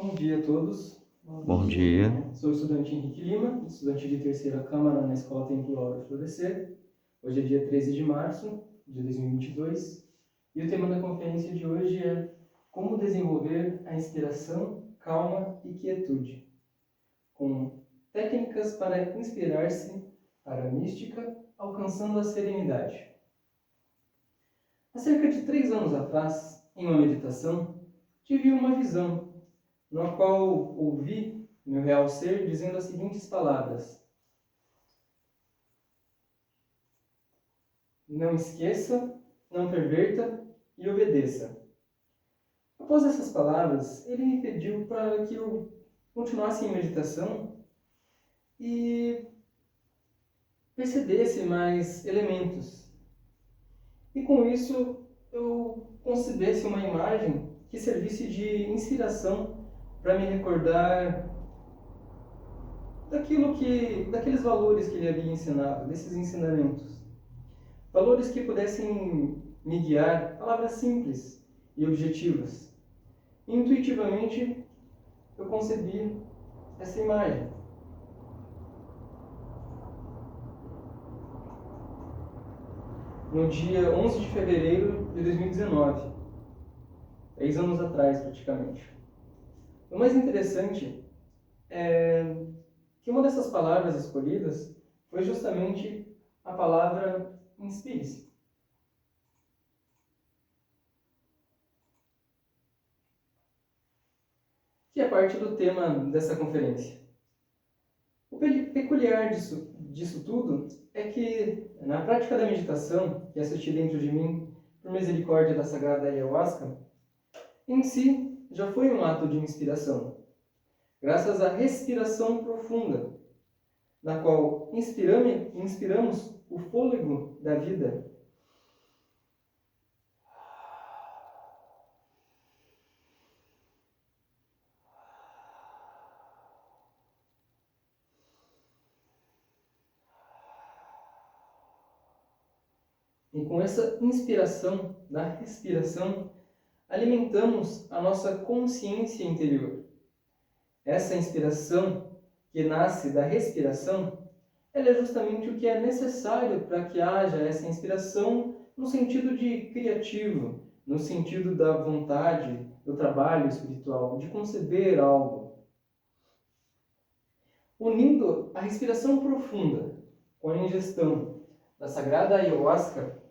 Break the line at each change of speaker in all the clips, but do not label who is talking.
Bom dia a todos.
Bom dia.
Sou o estudante Henrique Lima, estudante de terceira Câmara na Escola Templo Lauro Florescer. Hoje é dia 13 de março de 2022 e o tema da conferência de hoje é como desenvolver a inspiração, calma e quietude, com técnicas para inspirar-se para a mística, alcançando a serenidade. Há cerca de 3 anos atrás, em uma meditação, tive uma visão no qual ouvi meu real ser dizendo as seguintes palavras: não esqueça, não perverta e obedeça. Após essas palavras, ele me pediu para que eu continuasse em meditação e percebesse mais elementos. E com isso, eu concebesse uma imagem que servisse de inspiração para me recordar daqueles valores que ele havia ensinado, desses ensinamentos. Valores que pudessem me guiar, palavras simples e objetivas. Intuitivamente, eu concebi essa imagem. No dia 11 de fevereiro de 2019, 3 anos atrás praticamente. O mais interessante é que uma dessas palavras escolhidas foi justamente a palavra inspire-se. Que é parte do tema dessa conferência. O peculiar disso tudo é que, na prática da meditação, que assisti dentro de mim por misericórdia da Sagrada Ayahuasca, em si já foi um ato de inspiração, graças à respiração profunda, na qual inspiramos o fôlego da vida. E com essa inspiração da respiração, alimentamos a nossa consciência interior. Essa inspiração que nasce da respiração, ela é justamente o que é necessário para que haja essa inspiração no sentido de criativo, no sentido da vontade, do trabalho espiritual, de conceber algo. Unindo a respiração profunda com a ingestão da sagrada ayahuasca,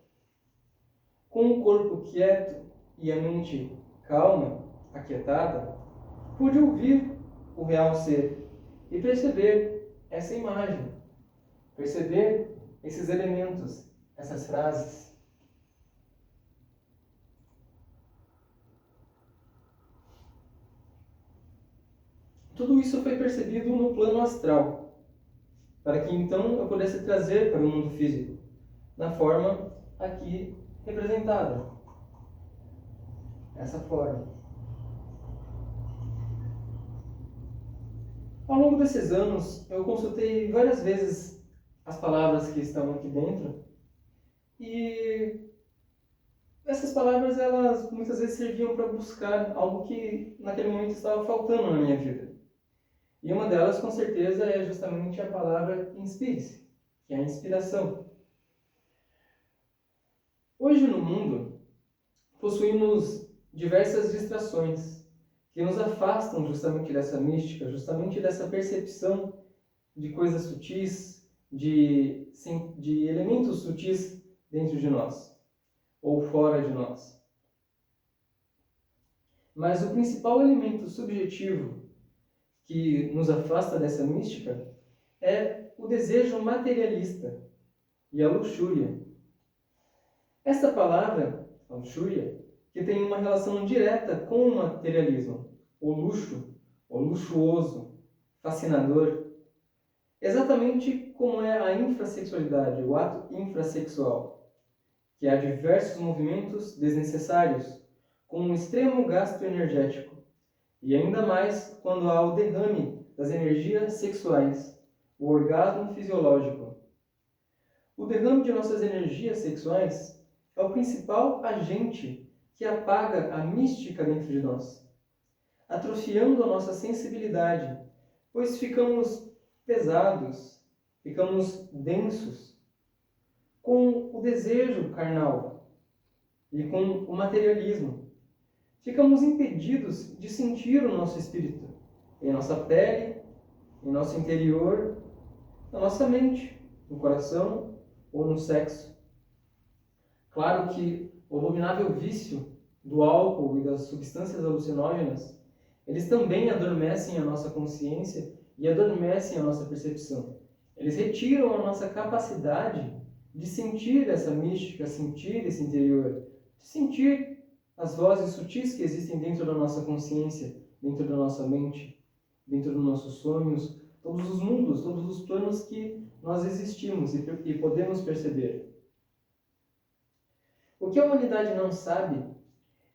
com o corpo quieto e a mente calma, aquietada, pude ouvir o real ser e perceber essa imagem, perceber esses elementos, essas frases. Tudo isso foi percebido no plano astral, para que então eu pudesse trazer para o mundo físico, na forma aqui representada. Essa forma. Ao longo desses anos, eu consultei várias vezes as palavras que estão aqui dentro e essas palavras, elas muitas vezes serviam para buscar algo que naquele momento estava faltando na minha vida. E uma delas, com certeza, é justamente a palavra inspire-se, que é a inspiração. Hoje no mundo, possuímos diversas distrações que nos afastam justamente dessa mística, justamente dessa percepção de coisas sutis, de elementos sutis dentro de nós ou fora de nós. Mas o principal elemento subjetivo que nos afasta dessa mística é o desejo materialista e a luxúria. Esta palavra, a luxúria, que tem uma relação direta com o materialismo, o luxo, o luxuoso, fascinador, exatamente como é a infrassexualidade, o ato infrassexual, que há diversos movimentos desnecessários, com um extremo gasto energético, e ainda mais quando há o derrame das energias sexuais, o orgasmo fisiológico. O derrame de nossas energias sexuais é o principal agente que apaga a mística dentro de nós. atrofiando a nossa sensibilidade, pois ficamos pesados, ficamos densos com o desejo carnal e com o materialismo. Ficamos impedidos de sentir o nosso espírito em nossa pele, em nosso interior, na nossa mente, no coração ou no sexo. Claro que o abominável vício do álcool e das substâncias alucinógenas, eles também adormecem a nossa consciência e adormecem a nossa percepção. Eles retiram a nossa capacidade de sentir essa mística, sentir esse interior, de sentir as vozes sutis que existem dentro da nossa consciência, dentro da nossa mente, dentro dos nossos sonhos, todos os mundos, todos os planos que nós existimos e podemos perceber. O que a humanidade não sabe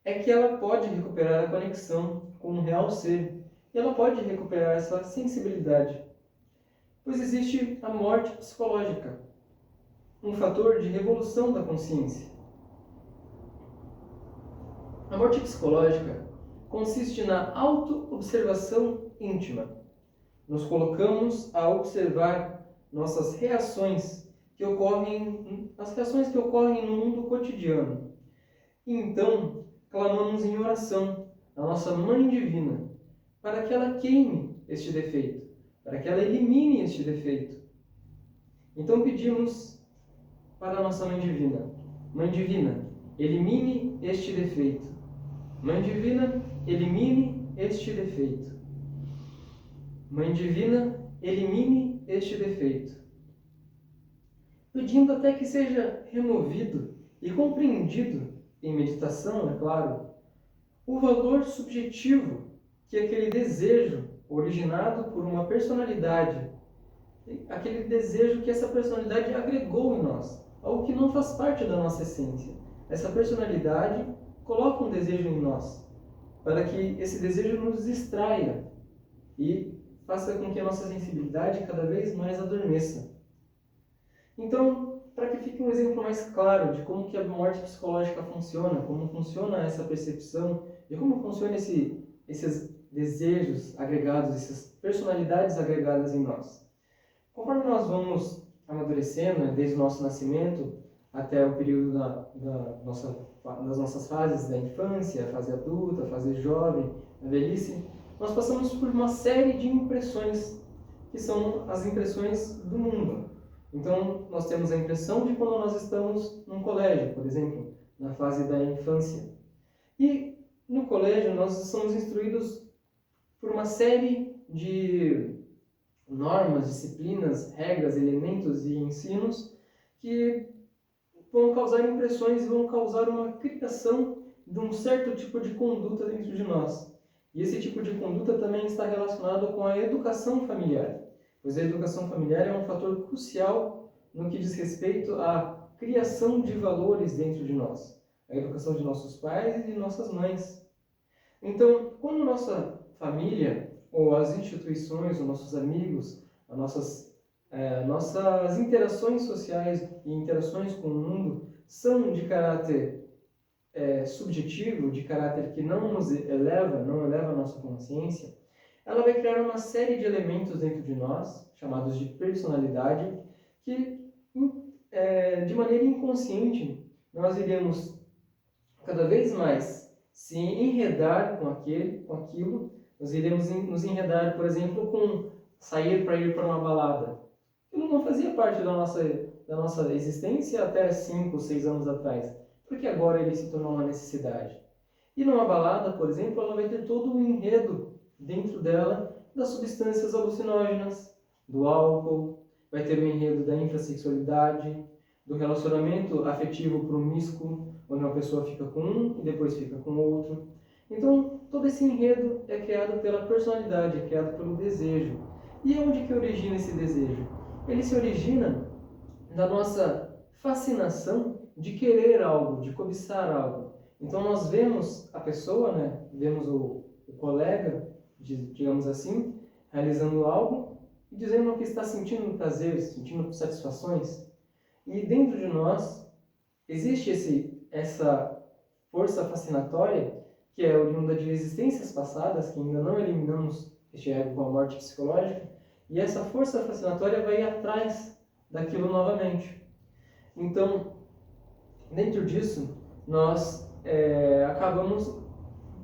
é que ela pode recuperar a conexão com o real ser, e ela pode recuperar essa sensibilidade, pois existe a morte psicológica, um fator de revolução da consciência. A morte psicológica consiste na auto-observação íntima. Nos colocamos a observar nossas reações que ocorrem no mundo cotidiano. E então, clamamos em oração a nossa Mãe Divina para que ela queime este defeito, para que ela elimine este defeito. Então pedimos para a nossa Mãe Divina: Mãe Divina, elimine este defeito. Mãe Divina, elimine este defeito. Mãe Divina, elimine este defeito. Pedindo até que seja removido e compreendido, em meditação, é claro, o valor subjetivo que aquele desejo originado por uma personalidade, aquele desejo que essa personalidade agregou em nós, algo que não faz parte da nossa essência. Essa personalidade coloca um desejo em nós, para que esse desejo nos distraia e faça com que a nossa sensibilidade cada vez mais adormeça. Então, para que fique um exemplo mais claro de como que a morte psicológica funciona, como funciona essa percepção, de como funciona esses desejos agregados, essas personalidades agregadas em nós. Conforme nós vamos amadurecendo, desde o nosso nascimento até o período das nossas fases da infância, a fase adulta, a fase jovem, a velhice, nós passamos por uma série de impressões, que são as impressões do mundo. Então, nós temos a impressão de quando nós estamos num colégio, por exemplo, na fase da infância. E no colégio nós somos instruídos por uma série de normas, disciplinas, regras, elementos e ensinos que vão causar impressões e vão causar uma criação de um certo tipo de conduta dentro de nós. E esse tipo de conduta também está relacionado com a educação familiar, pois a educação familiar é um fator crucial no que diz respeito à criação de valores dentro de nós, a educação de nossos pais e de nossas mães. Então, quando nossa família, ou as instituições, os nossos amigos, as nossas interações sociais e interações com o mundo são de caráter subjetivo, de caráter que não nos eleva, não eleva a nossa consciência, ela vai criar uma série de elementos dentro de nós, chamados de personalidade, que de maneira inconsciente nós iremos cada vez mais se enredar com aquilo, nós iremos nos enredar, por exemplo, com sair para ir para uma balada. Aquilo não fazia parte da nossa existência até 5 ou 6 anos atrás, porque agora ele se tornou uma necessidade. E numa balada, por exemplo, ela vai ter todo um enredo dentro dela das substâncias alucinógenas, do álcool, vai ter o enredo da infrassexualidade, do relacionamento afetivo promíscuo, onde uma pessoa fica com um e depois fica com outro. Então, todo esse enredo é criado pela personalidade, é criado pelo desejo. E onde que origina esse desejo? Ele se origina da nossa fascinação de querer algo, de cobiçar algo. Então, nós vemos a pessoa, vemos o colega, digamos assim, realizando algo e dizendo que está sentindo prazer, sentindo satisfações. E dentro de nós existe essa força fascinatória que é oriunda de existências passadas, que ainda não eliminamos este ego com a morte psicológica, e essa força fascinatória vai ir atrás daquilo novamente. Então, dentro disso, nós acabamos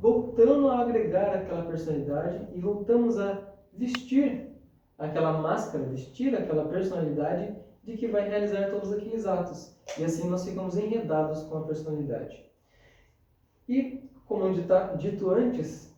voltando a agregar aquela personalidade e voltamos a vestir aquela máscara, vestir aquela personalidade de que vai realizar todos aqueles atos. E assim nós ficamos enredados com a personalidade. E, como dito antes,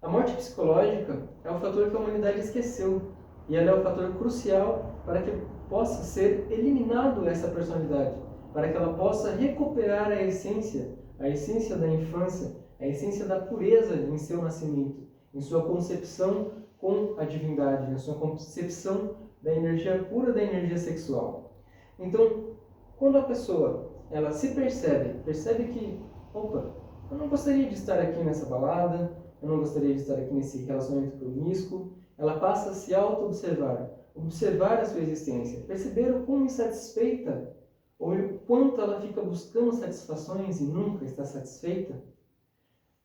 a morte psicológica é o fator que a humanidade esqueceu. E ela é o fator crucial para que possa ser eliminado essa personalidade, para que ela possa recuperar a essência da infância, a essência da pureza em seu nascimento, em sua concepção com a divindade, em sua concepção da energia pura, da energia sexual. Então, quando a pessoa ela se percebe que, opa, eu não gostaria de estar aqui nessa balada, eu não gostaria de estar aqui nesse relacionamento promíscuo, ela passa a se auto-observar, observar a sua existência, perceber o quão insatisfeita ou o quanto ela fica buscando satisfações e nunca está satisfeita.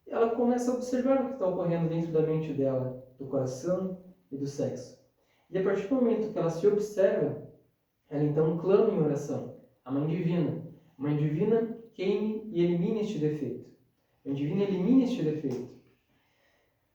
Ela começa a observar o que está ocorrendo dentro da mente dela, do coração e do sexo. E a partir do momento que ela se observa, ela então clama em oração a Mãe Divina, queime e elimine este defeito. Mãe Divina, elimine este defeito.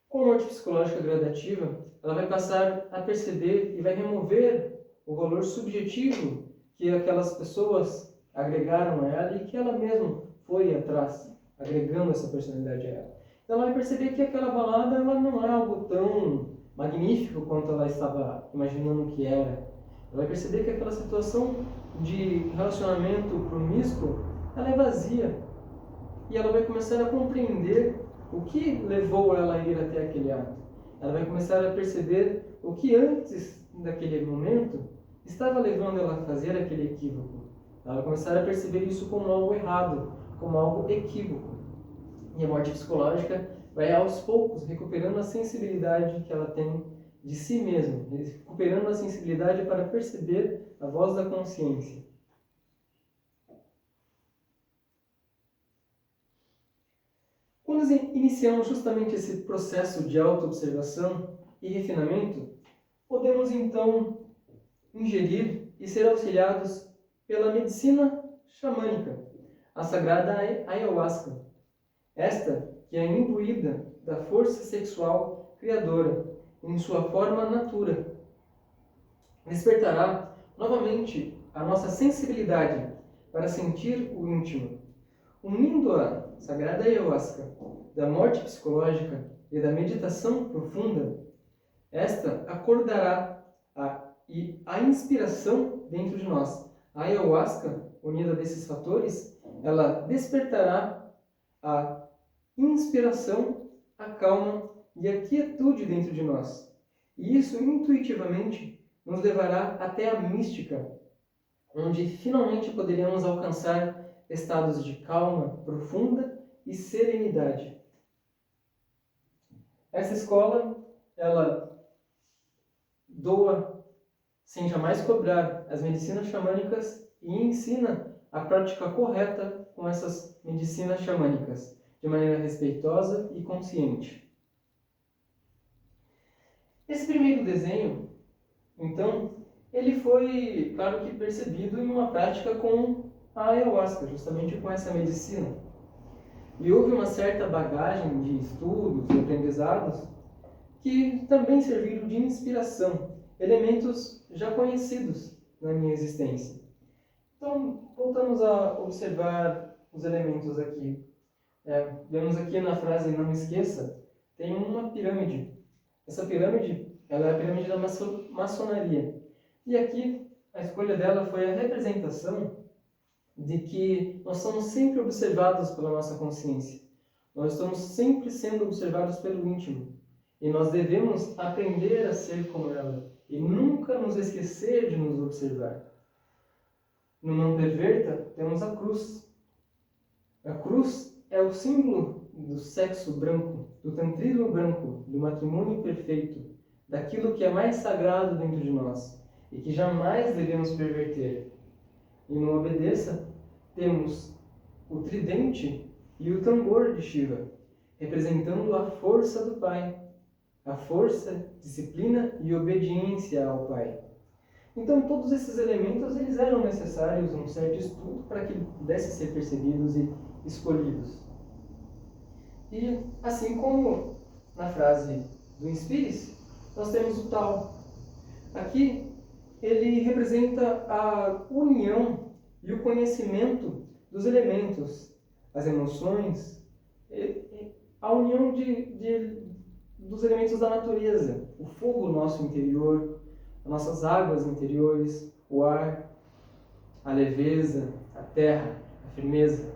Com a morte psicológica gradativa, ela vai passar a perceber e vai remover o valor subjetivo que aquelas pessoas agregaram a ela e que ela mesma foi atrás, agregando essa personalidade a ela. Então ela vai perceber que aquela balada ela não é algo tão magnífico quanto ela estava imaginando que era. Ela vai perceber que aquela situação de relacionamento promíscuo ela é vazia. E ela vai começar a compreender o que levou ela a ir até aquele ato. Ela vai começar a perceber o que antes daquele momento estava levando ela a fazer aquele equívoco. Ela vai começar a perceber isso como algo errado, como algo equívoco. E a morte psicológica vai aos poucos recuperando a sensibilidade que ela tem de si mesma, recuperando a sensibilidade para perceber a voz da consciência. Quando iniciamos justamente esse processo de autoobservação e refinamento, podemos então ingerir e ser auxiliados pela medicina xamânica, a sagrada ayahuasca. Esta que é imbuída da força sexual criadora em sua forma natura. Despertará novamente a nossa sensibilidade para sentir o íntimo, unindo a sagrada ayahuasca da morte psicológica e da meditação profunda. Esta acordará a inspiração dentro de nós. A ayahuasca, unida desses fatores, ela despertará a inspiração, a calma e a quietude dentro de nós. E isso intuitivamente nos levará até a mística, onde finalmente poderemos alcançar estados de calma profunda e serenidade. Essa escola, ela doa, sem jamais cobrar, as medicinas xamânicas e ensina a prática correta com essas medicinas xamânicas, de maneira respeitosa e consciente. Esse primeiro desenho, então, ele foi, claro que percebido em uma prática com a ayahuasca, justamente com essa medicina. E houve uma certa bagagem de estudos e aprendizados que também serviram de inspiração, elementos já conhecidos na minha existência. Então, voltamos a observar os elementos aqui. Vemos aqui na frase "não esqueça", tem uma pirâmide. Essa pirâmide, ela é a pirâmide da maçonaria. E aqui, a escolha dela foi a representação de que nós somos sempre observados pela nossa consciência. Nós estamos sempre sendo observados pelo íntimo. E nós devemos aprender a ser como ela. E nunca nos esquecer de nos observar. No Não Perverta, temos a cruz. A cruz é o símbolo do sexo branco, do tantrismo branco, do matrimônio perfeito, daquilo que é mais sagrado dentro de nós e que jamais devemos perverter. E no Obedeça, temos o tridente e o tambor de Shiva, representando a força do Pai, a força, disciplina e obediência ao Pai. Então, todos esses elementos eles eram necessários um certo estudo para que pudessem ser percebidos e escolhidos. E, assim como na frase do Inspire-se, nós temos o tal. Aqui, ele representa a união e o conhecimento dos elementos, as emoções, a união dos elementos da natureza, o fogo nosso interior, as nossas águas interiores, o ar, a leveza, a terra, a firmeza.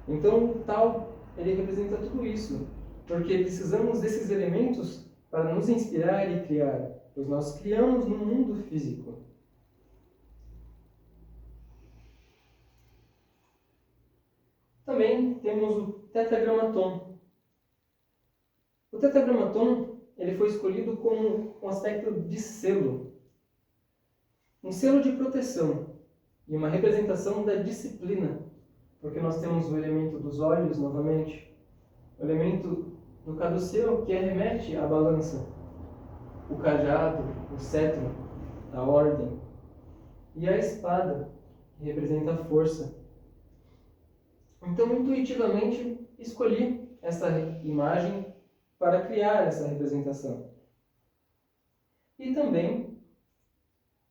Então, o tal, ele representa tudo isso, porque precisamos desses elementos para nos inspirar e criar, pois nós criamos no mundo físico. Também temos o tetragramaton. O tetragramaton ele foi escolhido como um aspecto de selo. Um selo de proteção e uma representação da disciplina, porque nós temos o elemento dos olhos novamente, o elemento do caduceu que remete à balança, o cajado, o cetro, a ordem, e a espada, que representa a força. Então, intuitivamente, escolhi essa imagem para criar essa representação. E também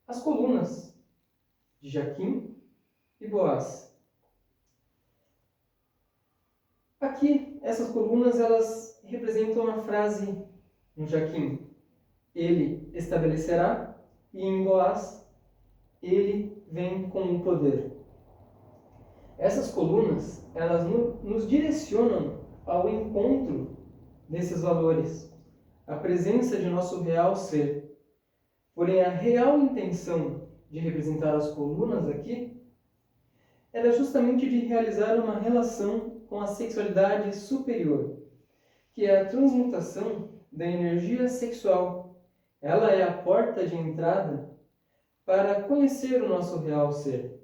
as colunas de Jaquim e Boaz. Aqui, essas colunas, elas representam a frase no Jaquim: ele estabelecerá, e em Boaz, ele vem com o poder. Essas colunas, elas nos direcionam ao encontro desses valores, a presença de nosso real ser. Porém, a real intenção de representar as colunas aqui era justamente de realizar uma relação com a sexualidade superior, que é a transmutação da energia sexual. Ela é a porta de entrada para conhecer o nosso real ser.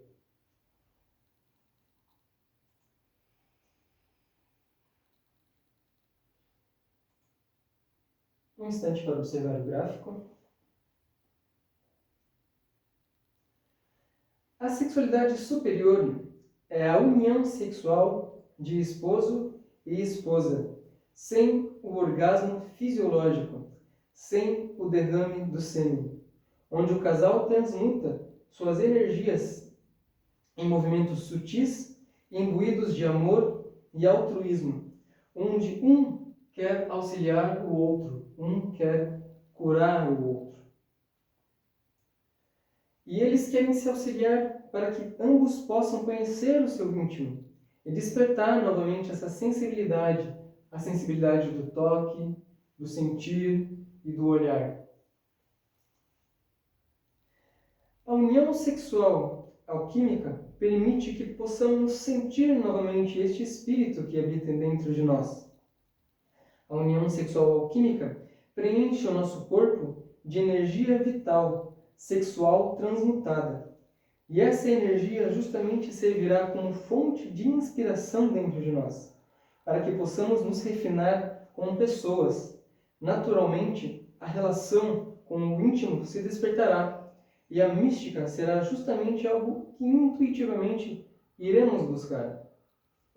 Um instante para observar o gráfico. A sexualidade superior é a união sexual de esposo e esposa, sem o orgasmo fisiológico, sem o derrame do sêmen, onde o casal transmuta suas energias em movimentos sutis, imbuídos de amor e altruísmo, onde um quer auxiliar o outro, um quer curar o outro. E eles querem se auxiliar para que ambos possam conhecer o seu íntimo e despertar novamente essa sensibilidade, a sensibilidade do toque, do sentir e do olhar. A união sexual alquímica permite que possamos sentir novamente este espírito que habita dentro de nós. A união sexual alquímica preenche o nosso corpo de energia vital, sexual transmutada. E essa energia justamente servirá como fonte de inspiração dentro de nós, para que possamos nos refinar como pessoas. Naturalmente, a relação com o íntimo se despertará, e a mística será justamente algo que intuitivamente iremos buscar.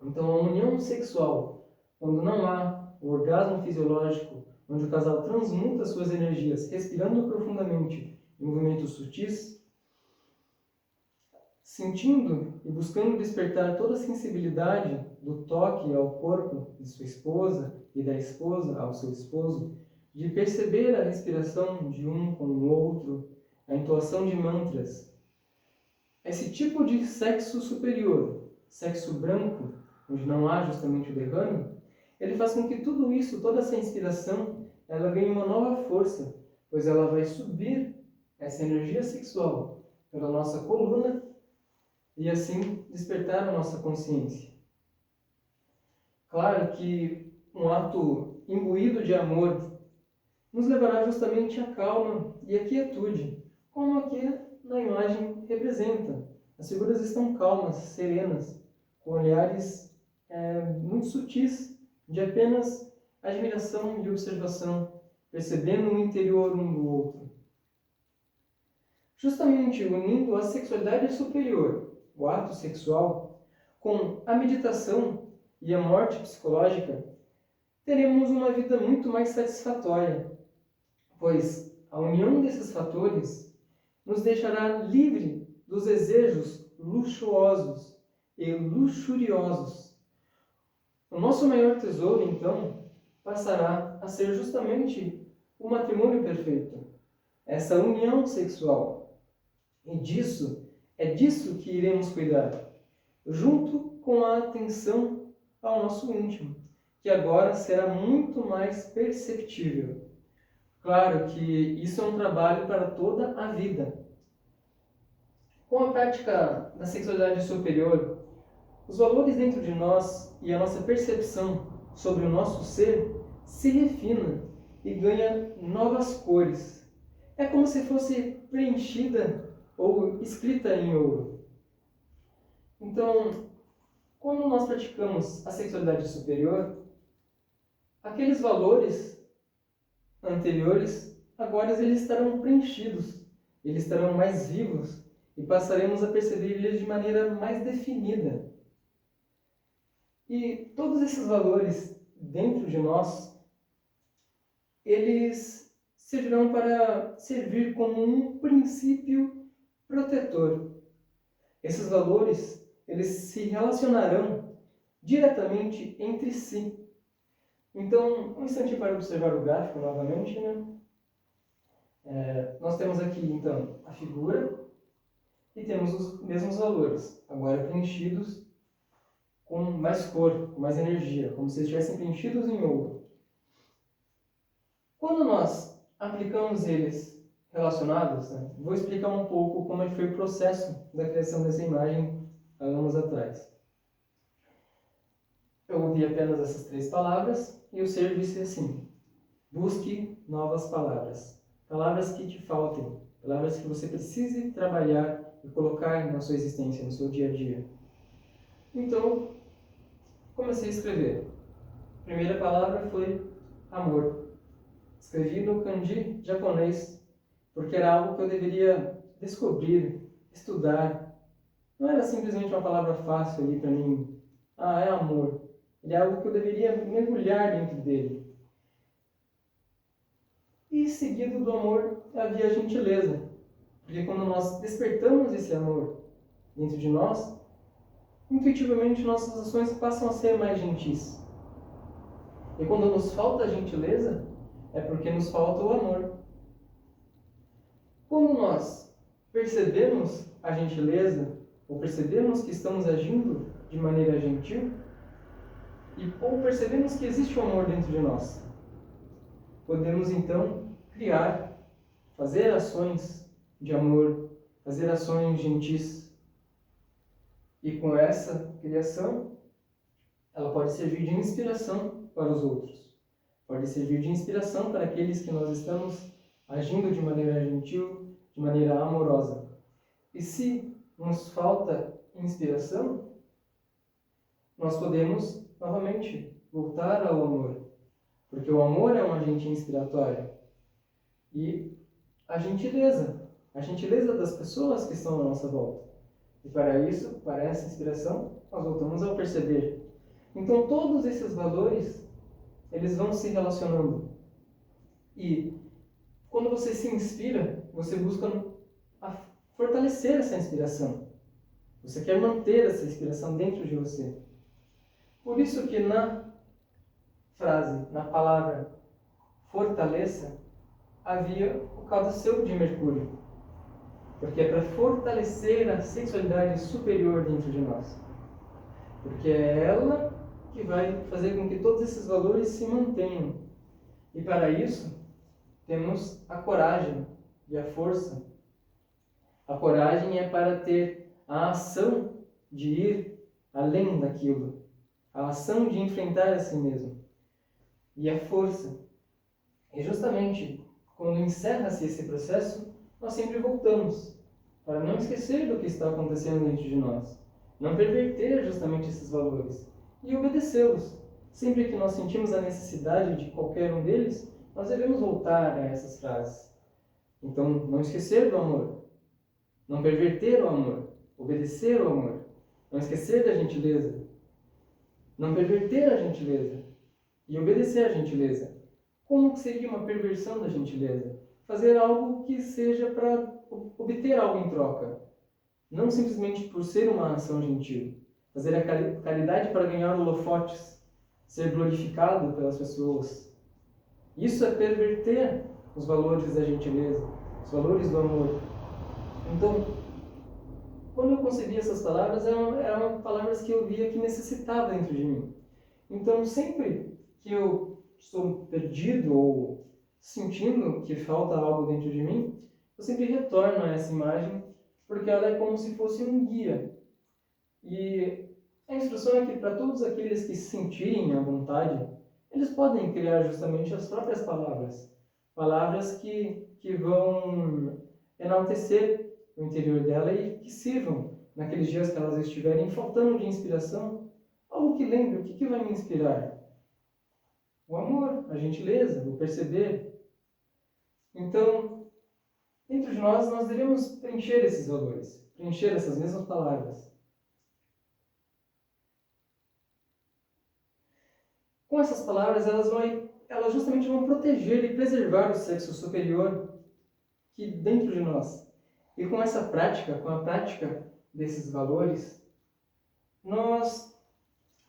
Então, a união sexual, quando não há o orgasmo fisiológico, onde o casal transmuta suas energias, respirando profundamente em movimentos sutis, sentindo e buscando despertar toda a sensibilidade do toque ao corpo de sua esposa e da esposa ao seu esposo, de perceber a respiração de um com o outro, a entoação de mantras. Esse tipo de sexo superior, sexo branco, onde não há justamente o derrame, ele faz com que tudo isso, toda essa inspiração, ela ganhe uma nova força, pois ela vai subir essa energia sexual pela nossa coluna e assim despertar a nossa consciência. Claro que um ato imbuído de amor nos levará justamente à calma e à quietude, como aqui na imagem representa. As figuras estão calmas, serenas, com olhares muito sutis de apenas admiração e observação, percebendo o interior um do outro. Justamente unindo a sexualidade superior, o ato sexual, com a meditação e a morte psicológica, teremos uma vida muito mais satisfatória, pois a união desses fatores nos deixará livre dos desejos luxuosos e luxuriosos. O nosso maior tesouro, então, passará a ser justamente o matrimônio perfeito, essa união sexual. E é disso que iremos cuidar, junto com a atenção ao nosso íntimo, que agora será muito mais perceptível. Claro que isso é um trabalho para toda a vida. Com a prática da sexualidade superior, os valores dentro de nós e a nossa percepção sobre o nosso ser se refina e ganha novas cores. É como se fosse preenchida ou escrita em ouro. Então, quando nós praticamos a sexualidade superior, aqueles valores anteriores, agora eles estarão preenchidos, eles estarão mais vivos e passaremos a perceber eles de maneira mais definida. E todos esses valores dentro de nós, eles servirão para servir como um princípio protetor. Esses valores, eles se relacionarão diretamente entre si. Então, um instante para observar o gráfico novamente, né? Nós temos aqui, então, a figura e temos os mesmos valores, agora preenchidos com mais cor, com mais energia, como se estivessem preenchidos em ouro. Quando nós aplicamos eles relacionados, né, vou explicar um pouco como foi o processo da criação dessa imagem há anos atrás. Eu ouvi apenas essas 3 palavras e o ser disse assim: busque novas palavras. Palavras que te faltem, palavras que você precise trabalhar e colocar na sua existência, no seu dia a dia. Então, comecei a escrever. A primeira palavra foi amor. Escrevi no kanji japonês, porque era algo que eu deveria descobrir, estudar. Não era simplesmente uma palavra fácil ali para mim. É amor. Ele é algo que eu deveria mergulhar dentro dele. E seguido do amor havia a gentileza. Porque quando nós despertamos esse amor dentro de nós, intuitivamente nossas ações passam a ser mais gentis. E quando nos falta a gentileza, é porque nos falta o amor. Quando nós percebemos a gentileza, ou percebemos que estamos agindo de maneira gentil, ou percebemos que existe um amor dentro de nós, podemos então criar, fazer ações de amor, fazer ações gentis. E com essa criação, ela pode servir de inspiração para os outros. Pode servir de inspiração para aqueles que nós estamos agindo de maneira gentil, de maneira amorosa. E se nos falta inspiração, nós podemos novamente voltar ao amor. Porque o amor é um agente inspiratório. E a gentileza das pessoas que estão à nossa volta. E para isso, para essa inspiração, nós voltamos ao perceber. Então todos esses valores, eles vão se relacionando. E quando você se inspira, você busca fortalecer essa inspiração. Você quer manter essa inspiração dentro de você. Por isso que na frase, na palavra fortaleça, havia o caduceu de Mercúrio. Porque é para fortalecer a sexualidade superior dentro de nós. Porque é ela que vai fazer com que todos esses valores se mantenham. E para isso, temos a coragem e a força. A coragem é para ter a ação de ir além daquilo. A ação de enfrentar a si mesmo. E a força. E justamente, quando encerra-se esse processo, nós sempre voltamos, para não esquecer do que está acontecendo dentro de nós, não perverter justamente esses valores e obedecê-los. sempre que nós sentimos a necessidade de qualquer um deles, nós devemos voltar a essas frases. Então, não esquecer do amor, não perverter o amor, obedecer o amor, não esquecer da gentileza, não perverter a gentileza e obedecer a gentileza. Como seria uma perversão da gentileza? Fazer algo que seja para obter algo em troca, não simplesmente por ser uma ação gentil. Fazer a caridade para ganhar holofotes, ser glorificado pelas pessoas. Isso é perverter os valores da gentileza, os valores do amor. Então, quando eu concebi essas palavras, eram palavras que eu via que necessitava dentro de mim. Então, sempre que eu estou perdido ou sentindo que falta algo dentro de mim, eu sempre retorno a essa imagem, porque ela é como se fosse um guia. E a instrução é que para todos aqueles que se sentirem à vontade, eles podem criar justamente as próprias palavras. Palavras que vão enaltecer o interior dela e que sirvam, naqueles dias que elas estiverem faltando de inspiração, algo que lembre o que vai me inspirar. O amor, a gentileza, o perceber. Então, dentro de nós devemos preencher esses valores, preencher essas mesmas palavras. Com essas palavras, elas justamente vão proteger e preservar o sexo superior que dentro de nós. E com essa prática, com a prática desses valores, nós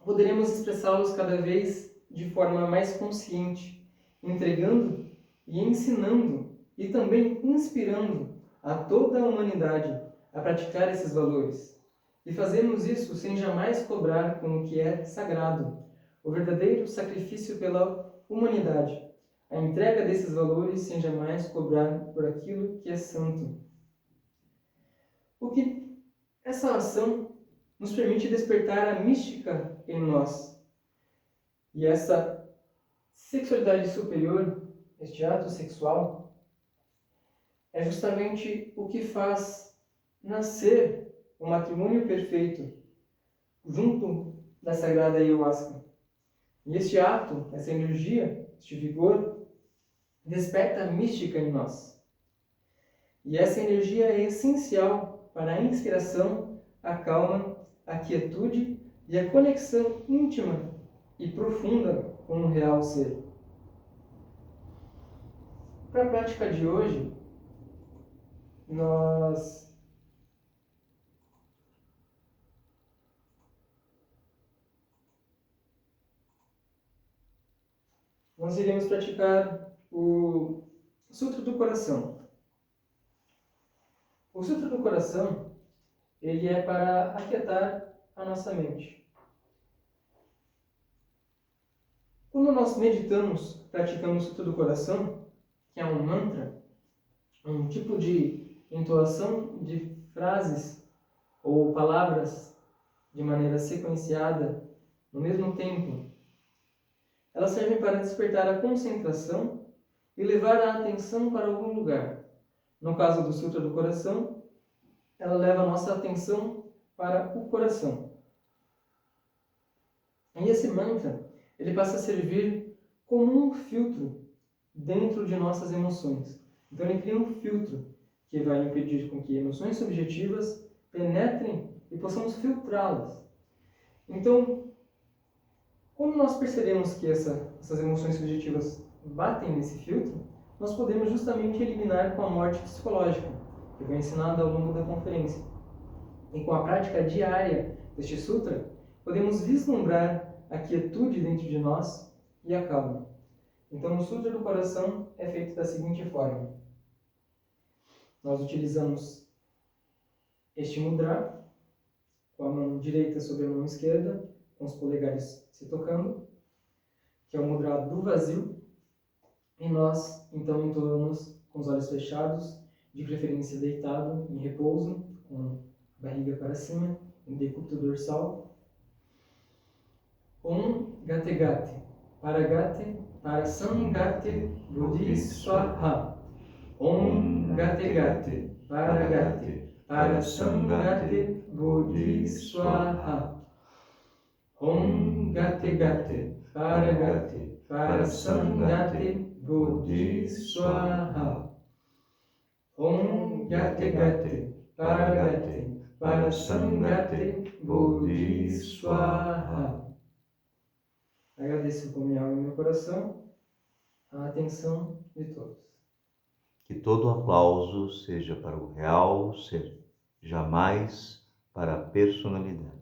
poderemos expressá-los cada vez de forma mais consciente, entregando e ensinando e também inspirando a toda a humanidade a praticar esses valores. E fazemos isso sem jamais cobrar com o que é sagrado, o verdadeiro sacrifício pela humanidade, a entrega desses valores sem jamais cobrar por aquilo que é santo. O que essa ação nos permite despertar a mística em nós. E essa sexualidade superior, este ato sexual, é justamente o que faz nascer o matrimônio perfeito junto da sagrada ayahuasca. E este ato, essa energia, este vigor, desperta a mística em nós. E essa energia é essencial para a inspiração, a calma, a quietude e a conexão íntima e profunda com o real ser. Para a prática de hoje, nós iremos praticar o Sutra do Coração. O Sutra do Coração, ele é para aquietar a nossa mente. Quando nós meditamos, praticando o Sutra do Coração, que é um mantra, um tipo de entoação de frases ou palavras de maneira sequenciada no mesmo tempo, elas servem para despertar a concentração e levar a atenção para algum lugar. No caso do Sutra do Coração, ela leva a nossa atenção para o coração. E esse mantra, ele passa a servir como um filtro dentro de nossas emoções. Então ele cria um filtro que vai impedir com que emoções subjetivas penetrem e possamos filtrá-las. Então, quando nós percebemos que essas emoções subjetivas batem nesse filtro, nós podemos justamente eliminar com a morte psicológica, que foi ensinada ao longo da conferência. E com a prática diária deste sutra, podemos vislumbrar a quietude dentro de nós e a calma. Então, o Sutra do Coração é feito da seguinte forma. Nós utilizamos este mudra, com a mão direita sobre a mão esquerda, com os polegares se tocando, que é o mudra do vazio, e nós, então, entoamos com os olhos fechados, de preferência deitado, em repouso, com a barriga para cima, em decúbito dorsal. Om Gate Gate, Paragate, Parasangate, Bodhiswaha. Om Gate Gate, Paragate, Parasangate, Bodhiswaha. Om Gate Gate, Paragati, Parasangati, Bodhi Swaha. Om Gati Gati, Paragati, Parasangati, Bodhi Swaha. Agradeço com minha alma e meu coração a atenção de todos.
Que todo aplauso seja para o real ser, jamais para a personalidade.